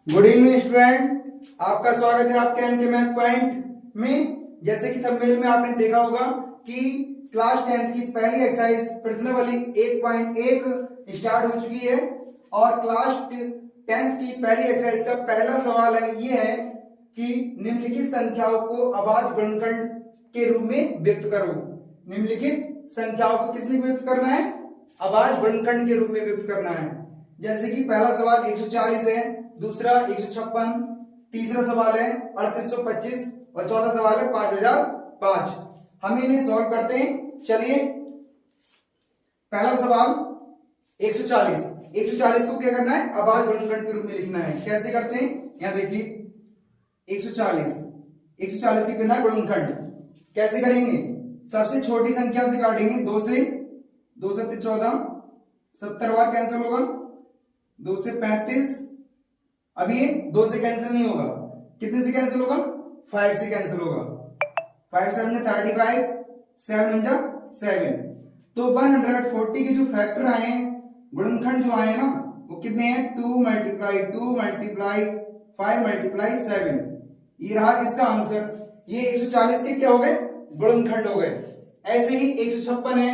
Good evening student, आपका स्वागत है आपके एन के मैथ पॉइंट में। जैसे कि थंबनेल में आपने देखा होगा कि क्लास 10 की पहली एक्सरसाइज प्रश्नावली 1.1 स्टार्ट हो चुकी है और क्लास 10 की पहली एक्सरसाइज का पहला सवाल है ये है कि निम्नलिखित संख्याओं को अभाज्य गुणनखंड के रूप में व्यक्त करो। निम्नलिखित संख्याओं को किस में व्यक्त करना है? अभाज्य गुणनखंड के रूप में व्यक्त करना है। जैसे कि पहला सवाल 140 है, दूसरा 156, तीसरा सवाल है 3825 और चौथा सवाल है 5005। हम इन्हें सॉल्व करते हैं। चलिए, पहला सवाल 140 को क्या करना है? अभाज्य गुणनखंड के रूप में लिखना है। कैसे करते हैं? यहां देखिए 140 की करना है गुणनखंड। कैसे करेंगे? सबसे छोटी संख्या से काटेंगे। 2 से 14, 70 बार कैंसिल होगा। 2 से 35, अब ये 2 से कैंसिल नहीं होगा। कितने से कैंसिल होगा? 5 से कैंसिल होगा। 5 7 35, 7 7। तो 140 के जो फैक्टर आए हैं, गुणनखंड जो आए हैं ना, वो कितने हैं? 2 मल्टीप्लाई 5 मल्टीप्लाई 7। ये रहा इसका आंसर। ये 140 के क्या हो गए? गुणनखंड हो गए। ऐसे ही 156 है,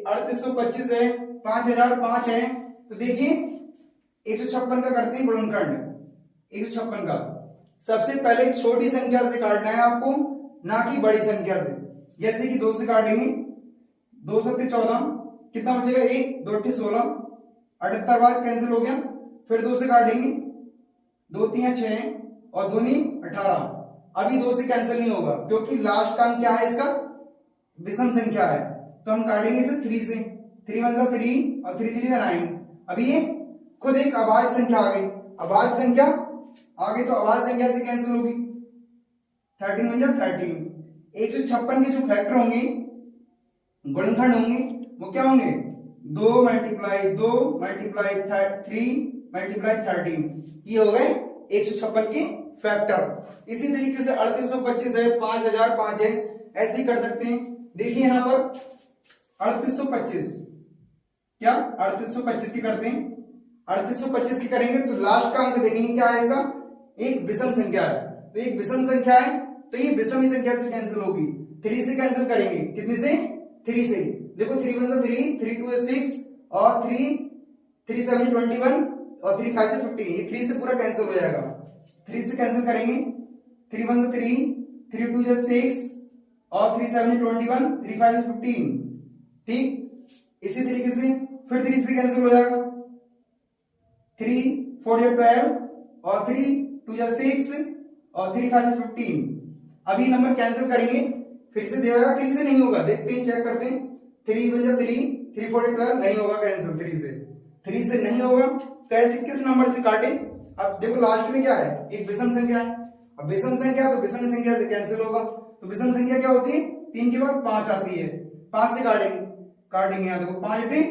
3825 है, 5005 है। तो देखिए 156 का करते हैं गुणनखंड। 156 का सबसे पहले छोटी संख्या से काटना है आपको, ना कि बड़ी संख्या से। जैसे कि 2 से काटेंगे, 2 7 14, कितना बचेगा? 1 2 8 16, 78 बार कैंसिल हो गया। फिर 2 से काटेंगे, 2 3 6 और 2 9 18। अभी 2 से कैंसिल नहीं होगा क्योंकि लास्ट का अंक क्या है? इसका विषम संख्या है। तो हम काटेंगे इसे 3 से। 3 1 3 और 3 3 9। अभी ये खुद एक अभाज्य संख्या आ गई। अभाज्य संख्या आ गई तो अभाज्य संख्या से कैंसिल होगी। 13 1 13। 156 के जो फैक्टर होंगे, गुणनखंड होंगे, वो क्या होंगे? 2 मल्टीप्लाई 2 मल्टीप्लाई 3 मल्टीप्लाई 13। ये हो गए 156 के फैक्टर। इसी तरीके से 3825 है, 5005 है, ऐसे ही कर सकते हैं। देखिए यहां पर 3825 क्या 3825 की करते हैं। 3825 की करेंगे तो लास्ट का अंक देखेंगे क्या है? इसका एक विषम संख्या है। तो एक विषम संख्या है तो ये विषम ही संख्या से कैंसिल होगी। 3 से कैंसिल करेंगे। कितने से? 3 से। देखो 3 1 3, 3 2 6 और 3 7 21 और 3 5 15। ये 3 से पूरा कैंसिल हो जाएगा। 3 से कैंसिल करेंगे। 3 1 3, 3 2 6 और 3 7 21, 3 5 15। ठीक, इसी तरीके से फिर 3 से कैंसिल हो जाएगा। 3 4 12 और 3 2 6 और 3 5 15। अभी नंबर कैंसिल करेंगे, फिर से देगा। 3 से नहीं होगा, देखते हैं, चेक करते हैं। 3 1 3, 3 4 12 नहीं होगा कैंसिल। 3 से नहीं होगा तो ऐसे किस नंबर से काटे? अब देखो लास्ट में क्या है? एक विषम संख्या है। अब विषम संख्या तो विषम संख्या से कैंसिल होगा। तो विषम संख्या क्या होती है? 3 के बाद 5 आती है। 5 से काटेंगे यहां देखो 5 8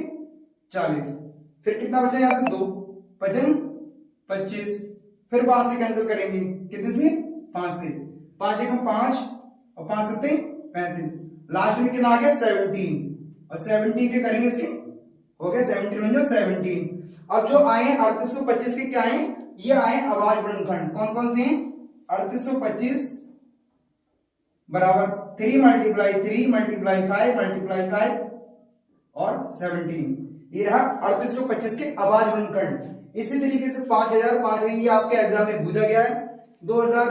40। फिर कितना बचा? यहां से 2 5 25। फिर 5 से कैंसिल करेंगे। कितने से? 5 से। 5 1 5 और 5 7 35। लास्ट में कितना आ गया? 17। और 17 के करेंगे इसके, हो गया 17 1 17। अब जो आए 3825 के क्या आए? ये आए अभाज्य गुणनखंड। कौन कौन से हैं? 3825 बराबर 3 मल्टीप्लाई 3 मल्टीप्लाई 5 मल्टीप्लाई 5 और 17। ये रहा 3825 के अभाज्य गुणनखंड। इसी तरीके से 5005 है, ये आपके एग्जाम में पूछा गया है। 2000